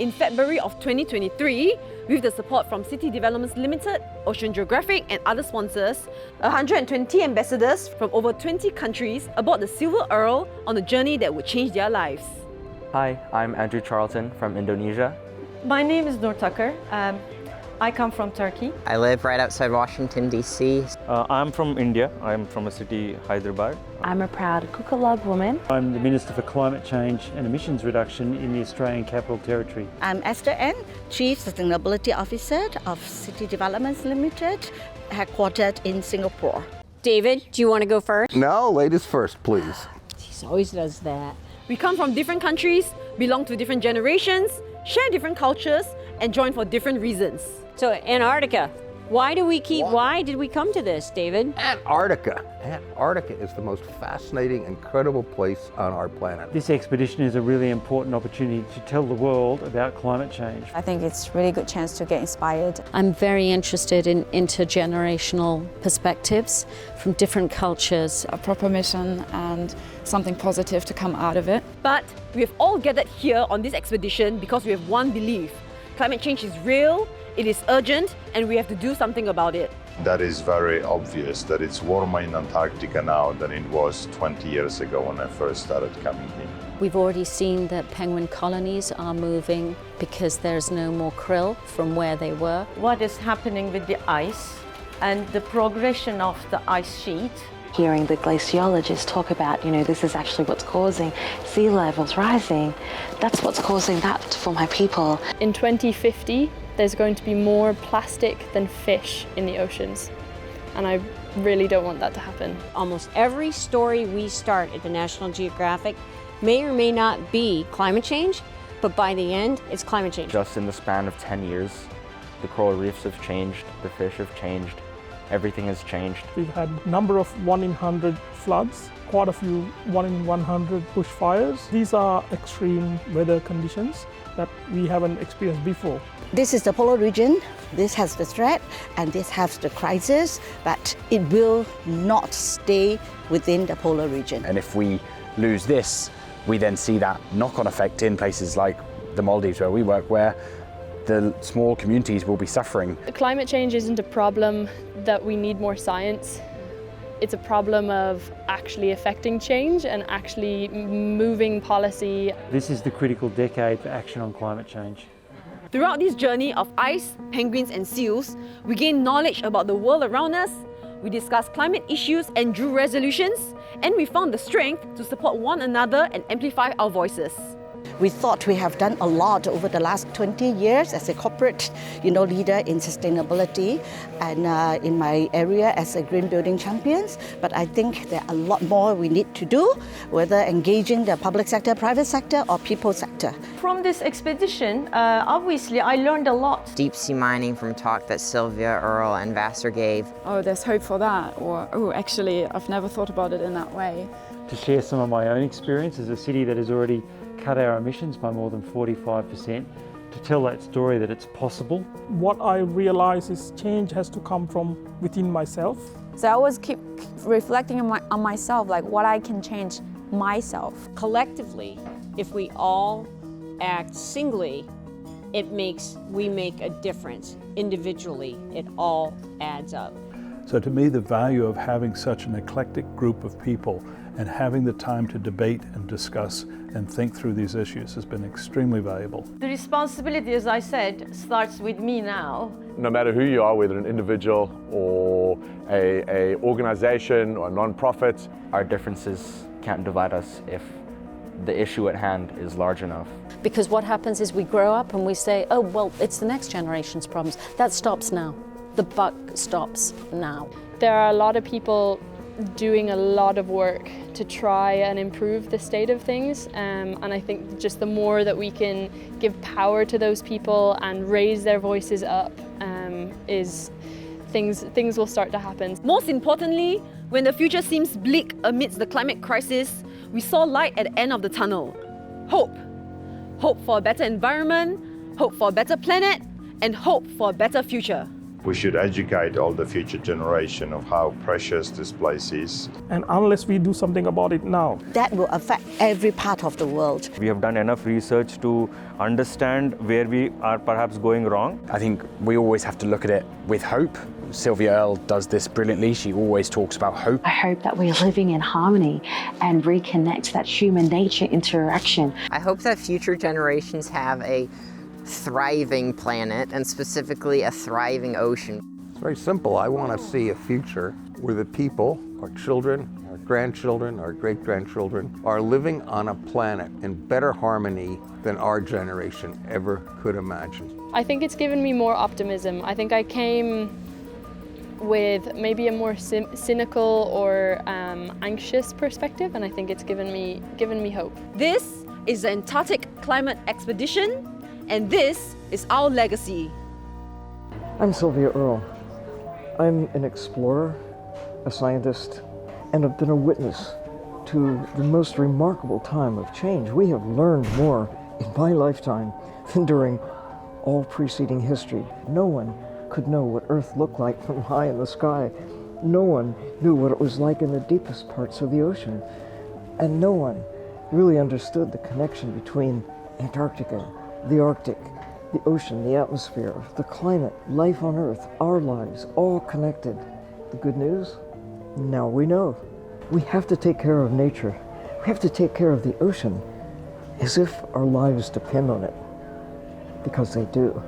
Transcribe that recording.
in February of 2023, with the support from City Developments Limited, Ocean Geographic and other sponsors, 120 ambassadors from over 20 countries aboard the Sylvia Earle on a journey that would change their lives. Hi, I'm Andrew Charlton from Indonesia. My name is Nur Tucker. I come from Turkey. I live right outside Washington, D.C. I'm from India. I'm from a city, Hyderabad. I'm a proud Kukalug woman. I'm the Minister for Climate Change and Emissions Reduction in the Australian Capital Territory. I'm Esther N, Chief Sustainability Officer of City Developments Limited, headquartered in Singapore. David, do you want to go first? No, ladies first, please. He always does that. We come from different countries, belong to different generations, share different cultures, and join for different reasons. So Antarctica, why did we come to this, David? Antarctica. Antarctica is the most fascinating, incredible place on our planet. This expedition is a really important opportunity to tell the world about climate change. I think it's a really good chance to get inspired. I'm very interested in intergenerational perspectives from different cultures. A proper mission and something positive to come out of it. But we have all gathered here on this expedition because we have one belief. Climate change is real, it is urgent, and we have to do something about it. That is very obvious that it's warmer in Antarctica now than it was 20 years ago when I first started coming here. We've already seen that penguin colonies are moving because there's no more krill from where they were. What is happening with the ice and the progression of the ice sheet. Hearing the glaciologists talk about, this is actually what's causing sea levels rising. That's what's causing that for my people. In 2050, there's going to be more plastic than fish in the oceans. And I really don't want that to happen. Almost every story we start at the National Geographic may or may not be climate change, but by the end, it's climate change. Just in the span of 10 years, the coral reefs have changed, the fish have changed, everything has changed. We've had a number of 1 in 100 floods, quite a few 1 in 100 bushfires. These are extreme weather conditions that we haven't experienced before. This is the polar region, this has the threat, and this has the crisis, but it will not stay within the polar region. And if we lose this, we then see that knock-on effect in places like the Maldives where we work, where the small communities will be suffering. Climate change isn't a problem that we need more science. It's a problem of actually affecting change and actually moving policy. This is the critical decade for action on climate change. Throughout this journey of ice, penguins and seals, we gain knowledge about the world around us, we discussed climate issues and drew resolutions, and we found the strength to support one another and amplify our voices. We thought we have done a lot over the last 20 years as a corporate, leader in sustainability and in my area as a green building champions. But I think there are a lot more we need to do, whether engaging the public sector, private sector, or people sector. From this expedition, obviously, I learned a lot. Deep sea mining from talk that Sylvia Earle and Vassar gave. Oh, there's hope for that. Or, oh, actually, I've never thought about it in that way. To share some of my own experience as a city that has already cut our emissions by more than 45%, to tell that story that it's possible. What I realize is change has to come from within myself. So I always keep reflecting on myself, like what I can change myself. Collectively, if we all act singly, we make a difference. Individually, it all adds up. So to me, the value of having such an eclectic group of people and having the time to debate and discuss and think through these issues has been extremely valuable. The responsibility, as I said, starts with me now. No matter who you are, whether an individual or a organization or a non-profit, our differences can't divide us if the issue at hand is large enough. Because what happens is we grow up and we say, oh, well, it's the next generation's problems. That stops now. The buck stops now. There are a lot of people doing a lot of work to try and improve the state of things, and I think just the more that we can give power to those people and raise their voices up, things will start to happen. Most importantly, when the future seems bleak amidst the climate crisis, we saw light at the end of the tunnel. Hope. Hope for a better environment, hope for a better planet, and hope for a better future. We should educate all the future generation of how precious this place is. And unless we do something about it now, that will affect every part of the world. We have done enough research to understand where we are perhaps going wrong. I think we always have to look at it with hope. Sylvia Earle does this brilliantly. She always talks about hope. I hope that we're living in harmony and reconnect that human nature interaction. I hope that future generations have a thriving planet, and specifically a thriving ocean. It's very simple. I want to see a future where the people, our children, our grandchildren, our great-grandchildren, are living on a planet in better harmony than our generation ever could imagine. I think it's given me more optimism. I think I came with maybe a more cynical or anxious perspective, and I think it's given me hope. This is the Antarctic Climate Expedition, and this is our legacy. I'm Sylvia Earle. I'm an explorer, a scientist, and I've been a witness to the most remarkable time of change. We have learned more in my lifetime than during all preceding history. No one could know what Earth looked like from high in the sky. No one knew what it was like in the deepest parts of the ocean. And no one really understood the connection between Antarctica, the Arctic, the ocean, the atmosphere, the climate, life on Earth, our lives, all connected. The good news? Now we know. We have to take care of nature. We have to take care of the ocean as if our lives depend on it, because they do.